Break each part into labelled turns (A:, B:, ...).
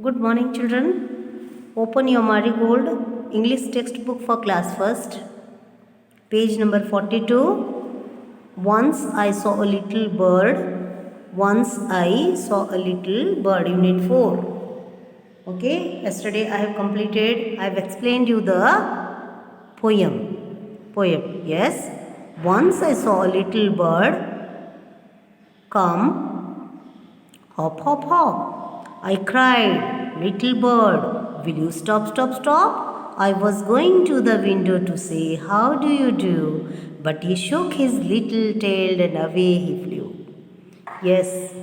A: Good morning, children. Open your Marigold English textbook for class first. Page number 42. Once I saw a little bird. Once I saw a little bird. Unit 4. Okay. Yesterday I have completed. I have explained you the poem. Yes. Once I saw a little bird. Come. Hop, hop, hop. I cried, little bird, will you stop, stop, stop? I was going to the window to say, how do you do? But he shook his little tail and away he flew. Yes,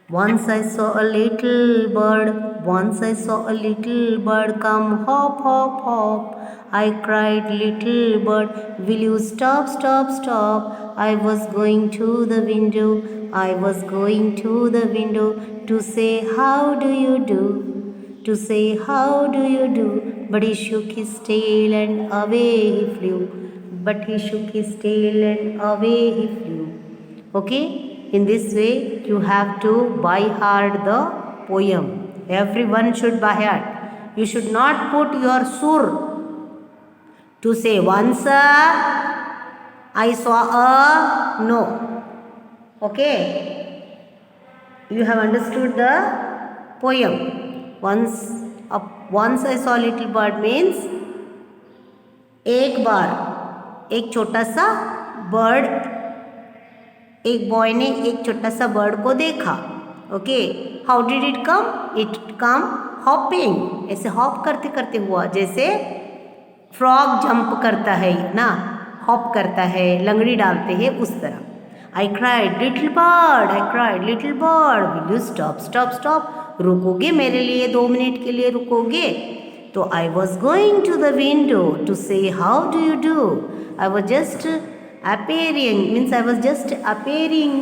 A: once I saw a little bird, once I saw a little bird come hop, hop, hop. I cried, little bird, will you stop, stop, stop? I was going to the window, I was going to the window to say, how do you do? To say, how do you do? But he shook his tail and away he flew. But he shook his tail and away he flew. Okay? In this way, you have to by heart the poem. Everyone should by heart. You should not put your sur to say once I saw a no. Okay? You have understood the poem. Once I saw a little bird means एक बार एक छोटा सा bird एक boy ने एक छोटा सा bird को देखा. Okay, how did it come? It come hopping. ऐसे हॉप करते करते हुआ, जैसे फ्रॉग जंप करता है ना, हॉप करता है, लंगड़ी डालते हैं, उस तरह. I cried little bird, I cried little bird, will you stop, stop, stop? रुकोगे मेरे लिए 2 मिनट के लिए रुकोगे? तो I was going to the window to say how do you do. I was just appearing, means I was just appearing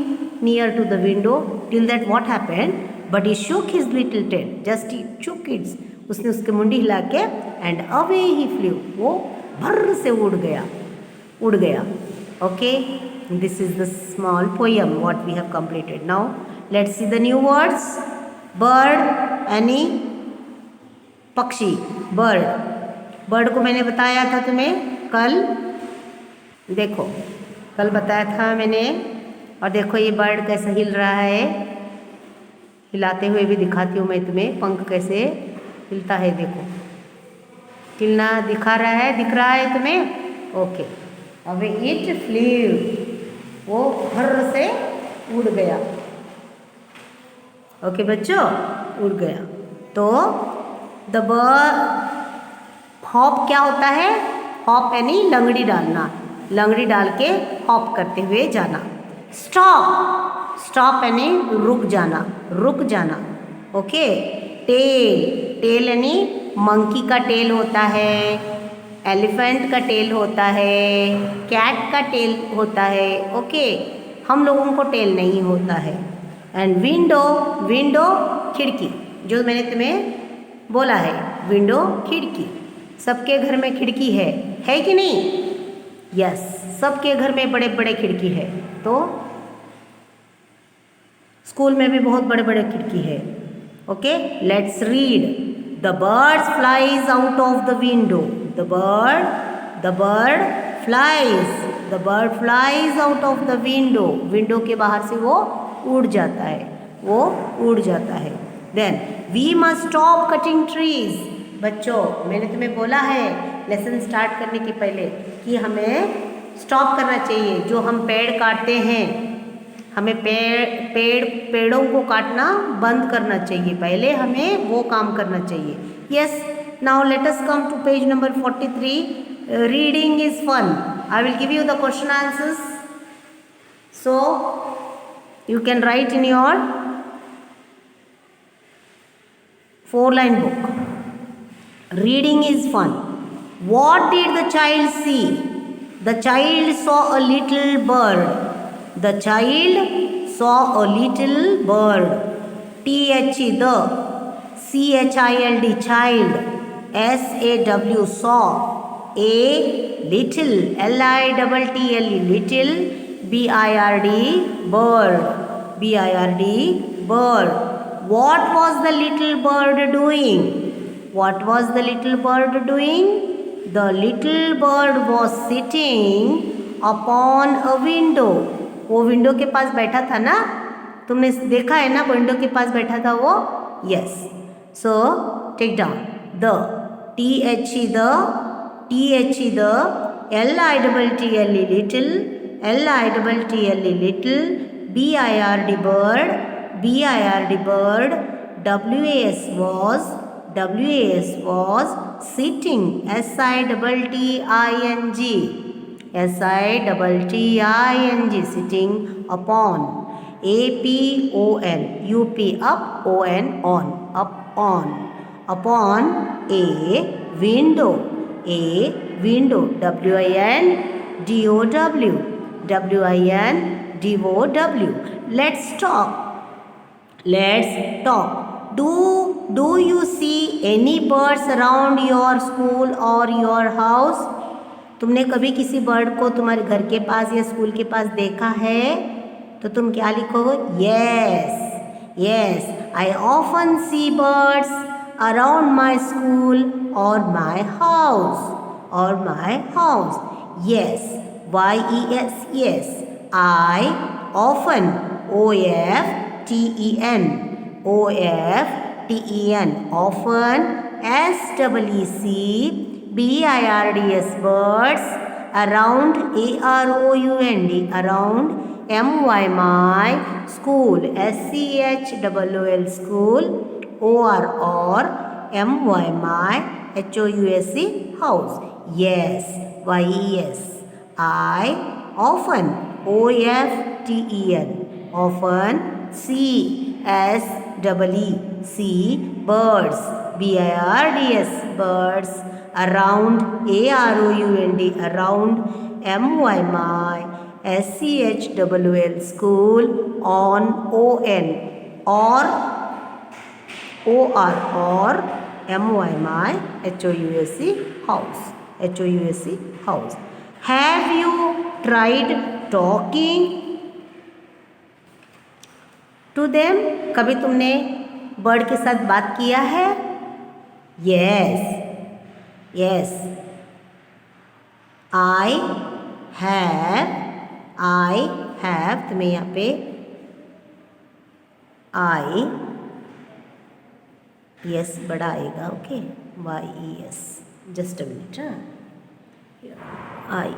A: near to the window. Till that what happened? But he shook his little tail. Just he shook it. उसने उसके मुंडी हिला के and away he flew. वो भर से उड़ गया. Okay, this is the small poem what we have completed. Now let's see the new words. Bird, any पक्षी. bird को मैंने बताया था तुम्हें कल. देखो कल बताया था मैंने, और देखो ये बर्ड कैसे हिल रहा है. हिलाते हुए भी दिखाती हूँ मैं तुम्हें, पंख कैसे हिलता है. देखो हिलना दिख रहा है तुम्हें. ओके, अब इट फ्लीव, वो भर से उड़ गया. ओके बच्चों, उड़ गया. तो द बर्ड हॉप क्या होता है? हॉप यानी लंगड़ी डालना, लंगड़ी डाल के हॉप करते हुए जाना. स्टॉप यानी रुक जाना. ओके, टेल यानी मंकी का टेल होता है, एलिफेंट का टेल होता है, कैट का टेल होता है. ओके, हम लोगों को टेल नहीं होता है. एंड विंडो खिड़की, जो मैंने तुम्हें बोला है, विंडो खिड़की. सबके घर में खिड़की है कि नहीं? यस, सबके घर में बड़े बड़े खिड़की है. तो स्कूल में भी बहुत बड़े बड़े खिड़की है. Okay, let's read. The bird flies out of the window. The bird flies out of the window. Window के बाहर से वो उड़ जाता है. Then we must stop cutting trees. बच्चों, मैंने तुम्हें बोला है लेसन स्टार्ट करने के पहले कि हमें स्टॉप करना चाहिए. जो हम पेड़ काटते हैं, हमें पेड़ों को काटना बंद करना चाहिए. पहले हमें वो काम करना चाहिए. Yes, now let us come to page number 43. Reading is fun. I will give you the question answers, so you can write in your 4-line book. Reading is fun. What did the child see? The child saw a little bird. The child saw a little bird. T-H-E, the. C-H-I-L-D, child. S-A-W, saw. A, little. L-I-T-T-L-E, little. B-I-R-D, bird. B-I-R-D, bird. what was the little bird doing? What was the little bird doing? The little bird was sitting upon a window. वो window के पास बैठा था ना, तुमने देखा है ना window के पास बैठा था वो? Yes. So take down the the little, little, bird bird, was sitting, sitting upon, upon, upon a window, window. Let's talk. Do you see any birds around your school or your house? तुमने कभी किसी bird को तुम्हारे घर के पास या school के पास देखा है? तो तुम क्या लिखोगे? Yes, I often see birds around my school or my house. Yes, yes, I often, often, often, birds, birds, around, around, my school, school, or, my, house. Yes, yes, I often, often see, birds, birds, around, around, my school, on, or, my house. Have you tried talking to them? कभी तुमने bird के साथ बात किया है? Yes, I have, तुम्हें यहाँ पे yes बड़ा आएगा, okay, yes, just a minute, I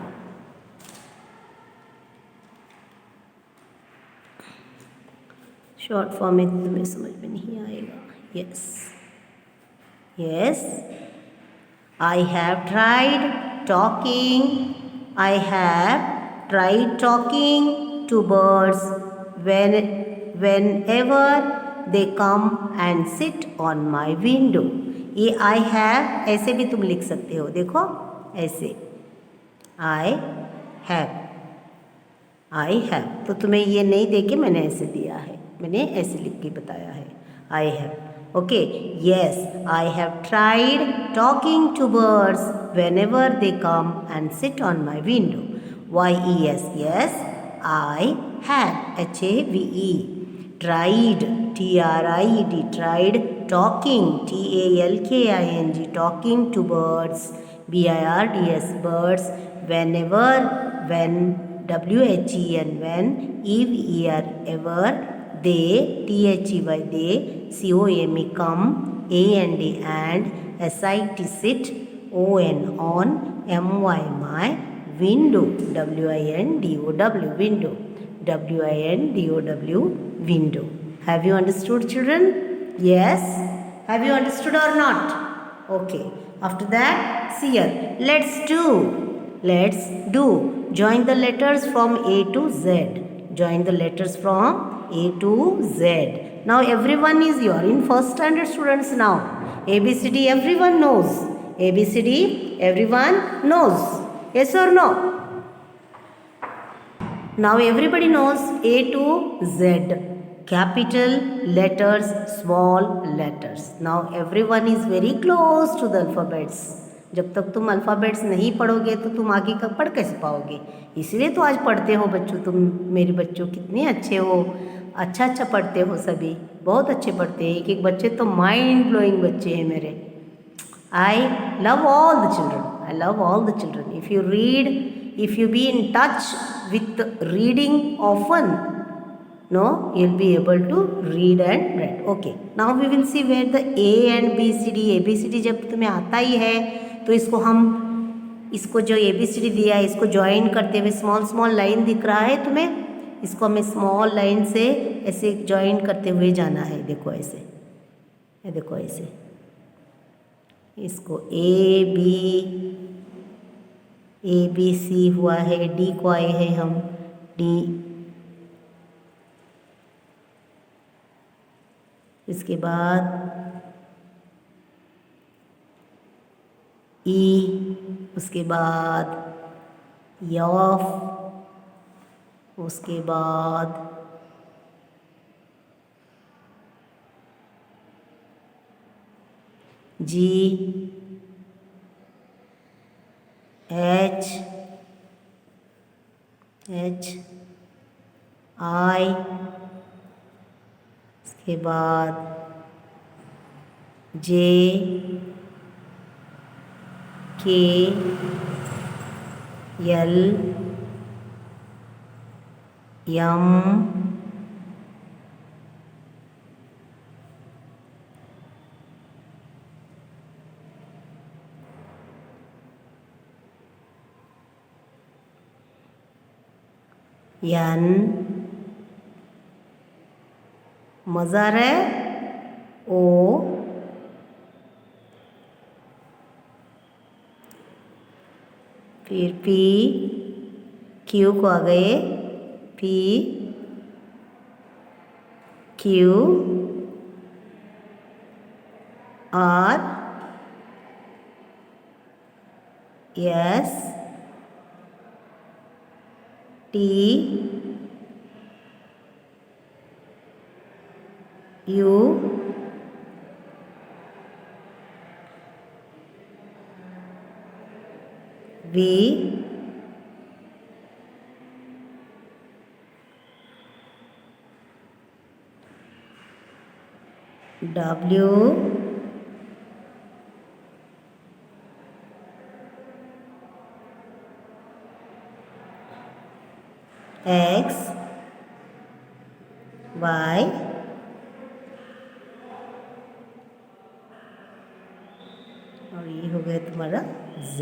A: short form में तुम्हें समझ में नहीं आएगा. yes, I have tried talking to birds whenever they come and sit on my window. ये I have ऐसे भी तुम लिख सकते हो, देखो ऐसे I have, तो तुम्हें ये नहीं देके मैंने ऐसे दिया है, मैंने ऐसे लिख के बताया है. I have. Okay. Yes, I have tried talking to birds whenever they come and sit on my window. Yes, I have. HAVE. Tried. TRIED. Tried talking. TALKING. Talking to birds. BIRDS. Birds. Whenever. When. WHEN. When. EVER. Ever. They, THEY, they, COME, come, AND, and, SIT, sit, ON, on, MY, my, window, WINDOW, window, WINDOW, window. Have you understood, children? Yes? Have you understood or not? Okay. After that, see here. Let's do. Join the letters from A to Z. Join the letters from A to Z. Now everyone is here in first standard students now. ABCD everyone knows. ABCD everyone knows. Yes or no? Now everybody knows A to Z. Capital letters, small letters. Now everyone is very close to the alphabets. जब तक तुम alphabets नहीं पढ़ोगे तो तुम आगे का पढ़ कैसे पाओगे? इसलिए तो आज पढ़ते हो बच्चों, तुम मेरे बच्चों कितने अच्छे हो. अच्छा अच्छा पढ़ते हो सभी, बहुत अच्छे पढ़ते हैं। एक एक बच्चे तो माइंड ब्लोइंग बच्चे हैं मेरे। I love all the children. I love all the children. If you read, if you be in touch with reading often, no, you'll be able to read and write. Okay. Now we will see where the A and B C D. A B C D जब तुम्हें आता ही है तो इसको जो A B C D दिया है इसको ज्वाइन करते हुए स्मॉल स्मॉल लाइन दिख रहा है तुम्हें, इसको हमें स्मॉल लाइन से ऐसे ज्वाइन करते हुए जाना है। देखो ऐसे, ये देखो ऐसे, इसको ए बी सी हुआ है, डी को आए हैं हम, डी, इसके बाद ई, उसके बाद यफ, उसके बाद जी, एच आई, उसके बाद जे के एल एम एन, मज़ा आ रहा है, ओ, फिर पी, क्यू को आ गए, P Q R S T U V W X Y और ये हो गया तुम्हारा Z,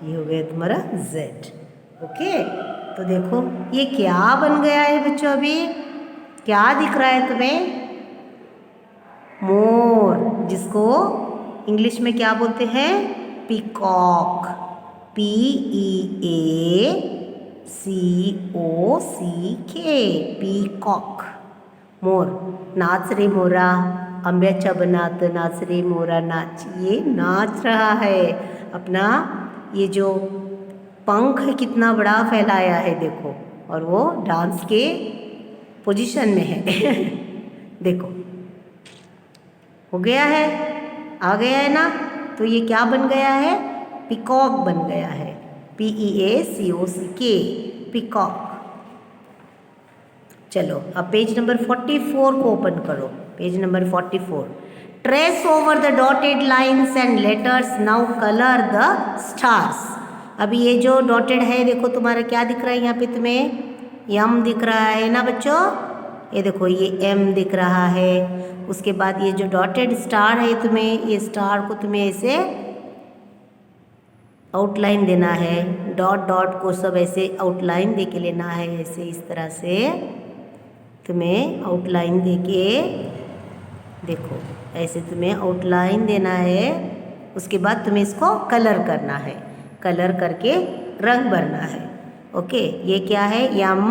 A: ये हो गया तुम्हारा Z। ओके, तो देखो ये क्या बन गया है बच्चों, अभी क्या दिख रहा है तुम्हें, मोर, जिसको इंग्लिश में क्या बोलते हैं, पीकॉक, PEACOCK, पीकॉक, मोर। नाच रे मोरा आंब्याच्या बनात, नाच रे मोरा नाच, ये नाच रहा है अपना, ये जो पंख कितना बड़ा फैलाया है देखो, और वो डांस के पोजीशन में है देखो, हो गया है, आ गया है ना, तो ये क्या बन गया है, पीकॉक बन गया है, PEACOCK, पीकॉक। चलो अब पेज नंबर 44 को ओपन करो, page number 44। Trace over the dotted lines and letters, now colour the stars. अभी ये जो डॉटेड है देखो तुम्हारा क्या दिख रहा है यहाँ पे तुम्हें, यम दिख रहा है ना बच्चों, ये देखो ये एम दिख रहा है, उसके बाद ये जो डॉटेड स्टार है तुम्हें, ये स्टार को तुम्हें ऐसे आउटलाइन देना है, डॉट डॉट को सब ऐसे आउटलाइन दे के लेना है, ऐसे इस तरह से तुम्हें आउटलाइन दे के, देखो ऐसे तुम्हें आउटलाइन देना है, उसके बाद तुम्हें इसको कलर करना है, कलर करके रंग भरना है। ओके, ये क्या है, यम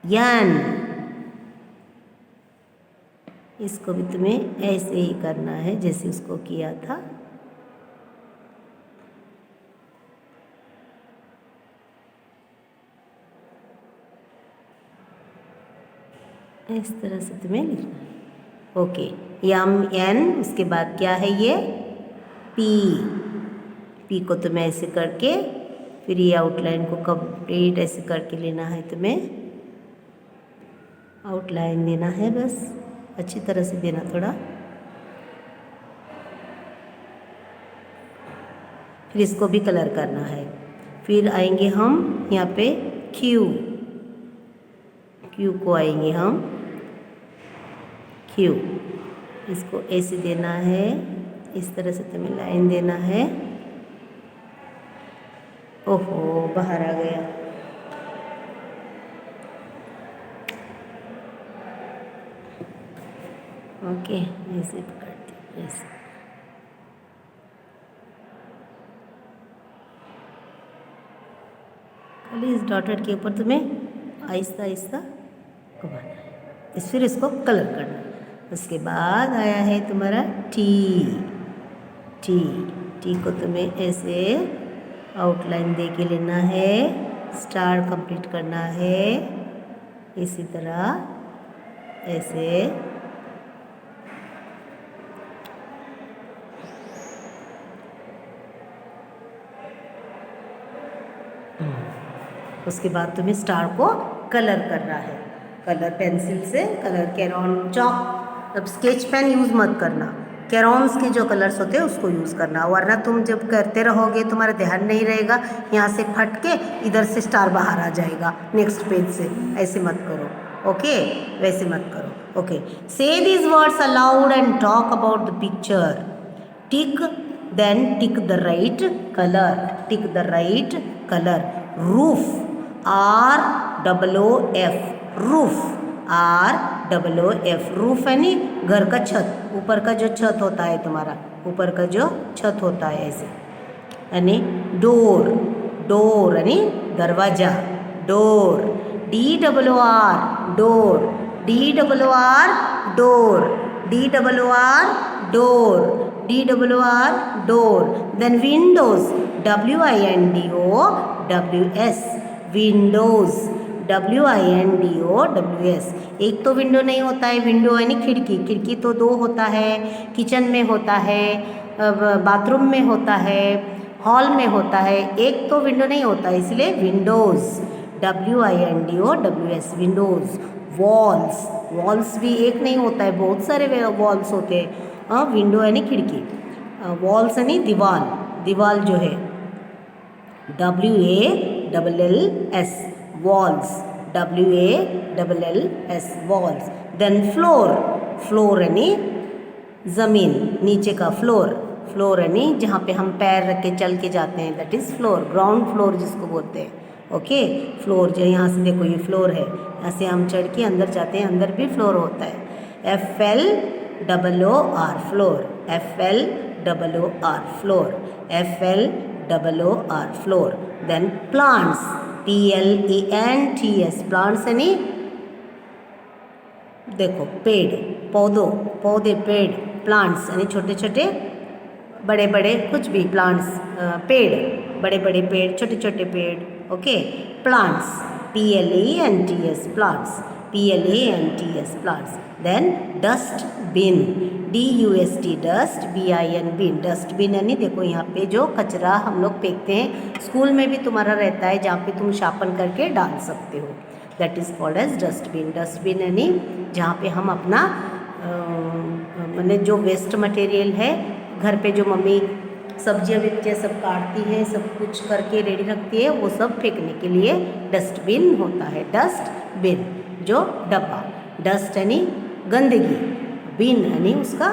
A: यन, इसको भी तुम्हें ऐसे ही करना है जैसे उसको किया था। इस तरह से तुम्हें लिखना है। ओके, यम एन, उसके बाद क्या है ये, पी, पी को तुम्हें ऐसे करके फिर ये आउटलाइन को कंप्लीट ऐसे करके लेना है तुम्हें, आउटलाइन देना है, बस अच्छी तरह से देना थोड़ा। फिर इसको भी कलर करना है। फिर आएंगे हम यहाँ पे क्यू को आएंगे हम क्यू, इसको ऐसे देना है, इस तरह से तुम्हें लाइन देना है। ओहो बाहर आ गया। ओके ऐसे करती ऐसे। खाली इस डॉटेड के ऊपर तुम्हें आहिस्ता आहिस्ता घुमाना है, फिर इसको कलर करना है। उसके बाद आया है तुम्हारा टी को तुम्हें ऐसे आउटलाइन दे के लेना है, स्टार कंप्लीट करना है, इसी तरह ऐसे। उसके बाद तुम्हें स्टार को कलर करना है, कलर पेंसिल से, कलर कैरॉन चॉक, अब स्केच पेन यूज़ मत करना, कैरॉन्स के जो कलर्स होते हैं उसको यूज़ करना, वरना तुम जब करते रहोगे तुम्हारा ध्यान नहीं रहेगा, यहाँ से फट के इधर से स्टार बाहर आ जाएगा नेक्स्ट पेज से। ऐसे मत करो, ओके वैसे मत करो। ओके, से these words allowed and talk about the picture. Tick, then tick the right color, tick the right color। roof, ROOF, roof, ROOF, roof यानी घर का छत, ऊपर का जो छत होता है तुम्हारा, ऊपर का जो छत होता है ऐसे। यानी डोर, डोर यानी दरवाजा, door, DOOR, door, DOOR, door, DOOR, door, DOOR, door। then windows, WINDOWS, windows, WINDOWS। एक तो विंडो नहीं होता है, विंडो यानी खिड़की, खिड़की तो दो होता है, किचन में होता है, बाथरूम में होता है, हॉल में होता है, एक तो विंडो नहीं होता है, इसलिए Windows, WINDOWS, Windows. Walls, walls भी एक नहीं होता है, बहुत सारे वॉल्स होते हैं। विंडो यानी खिड़की, वॉल्स यानी दीवार, दीवार जो है WALLS, walls, WALLS, walls. Then floor, floor यानी ज़मीन, नीचे का फ्लोर, फ्लोर यानी जहाँ पे हम पैर रख के चल के जाते हैं, that is floor, ground floor जिसको बोलते हैं। ओके, फ्लोर जो यहाँ से देखो ये फ्लोर है, यहाँ से हम चढ़ के अंदर जाते हैं, अंदर भी फ्लोर होता है। FLOOR, floor, FLOOR, floor, FLOOR, floor. Then plants, PLANTS, plants यानी देखो पेड़, पौधों, पौधे, पेड़, प्लांट्स यानी छोटे छोटे, बड़े बड़े कुछ भी प्लांट्स, पेड़, बड़े बड़े पेड़, छोटे छोटे पेड़। Okay, plants, PLANTS, plants, PLANTS, plants. Then dustbin, DUST, dust, BIN, bin, dustbin यानी देखो यहाँ पे जो कचरा हम लोग फेंकते हैं, स्कूल में भी तुम्हारा रहता है जहाँ पे तुम शापन करके डाल सकते हो, that is called as dustbin. Dustbin यानी जहाँ पे हम अपना मैंने जो वेस्ट मटेरियल है, घर पे जो मम्मी सब्जियाँ विब्जियाँ सब काटती है, सब कुछ करके रेडी रखती है, वो सब फेंकने के लिए डस्टबिन होता है। डस्टबिन जो डब्बा, डस्ट यानी गंदगी, बिन यानी उसका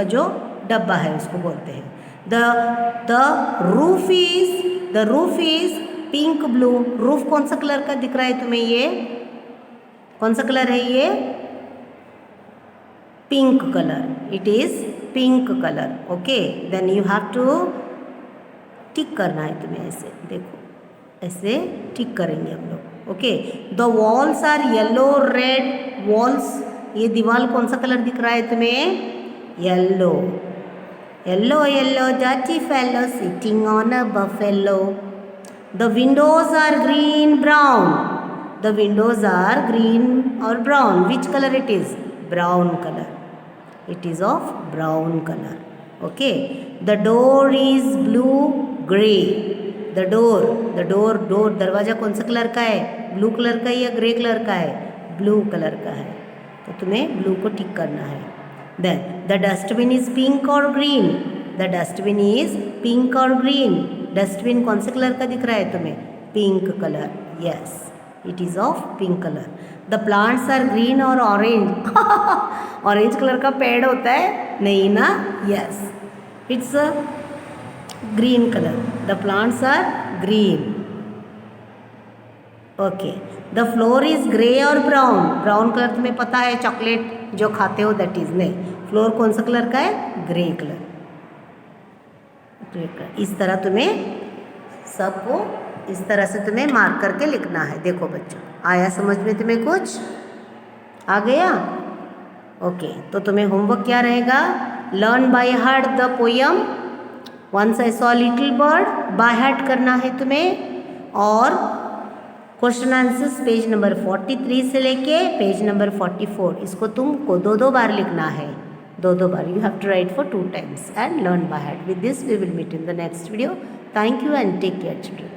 A: जो डब्बा है उसको बोलते हैं। The roof is pink blue. Roof कौन सा कलर का दिख रहा है तुम्हें, ये कौन सा कलर है, ये pink colour, it is pink colour. Okay, then you have to tick करना है तुम्हें, ऐसे देखो, ऐसे टिक करेंगे हम लोग। Okay, the walls are yellow red, walls, ये दीवार कौन सा कलर दिख रहा है तुम्हें, yellow, yellow yellow dirty fellow sitting on a buffalo. The windows are green brown, the windows are green और brown, which colour it is, brown colour, it is of brown color। okay, the door is blue gray, the door दरवाज़ा कौन सा colour का है, blue colour का या grey colour का है, ब्लू कलर का है, तो तुम्हें ब्लू को टिक करना है। Then the dustbin is pink और green, the dustbin is pink और ग्रीन, डस्टबिन कौन से कलर का दिख रहा है तुम्हें, pink colour, yes it is of pink colour. The plants are green और ऑरेंज ऑरेंज कलर का पेड़ होता है, नहीं ना, yes it's a green colour, the plants are green. Okay, the floor is grey और ब्राउन, ब्राउन कलर तुम्हें पता है चॉकलेट जो खाते हो दैट इज, नहीं, फ्लोर कौन सा कलर का है, ग्रे कलर, ग्रे कलर। इस तरह तुम्हें सबको इस तरह से तुम्हें मार्क करके लिखना है। देखो बच्चों, आया समझ में तुम्हें, कुछ आ गया? ओके, तो तुम्हें होमवर्क क्या रहेगा, learn by heart the poem once I saw little bird, by heart करना है तुम्हें, और क्वेश्चन आंसर्स पेज नंबर 43 से लेके पेज नंबर 44, इसको तुमको दो बार लिखना है, दो बार, you have to write for 2 times and learn by heart. With this we will meet in the next video. Thank you and take care children.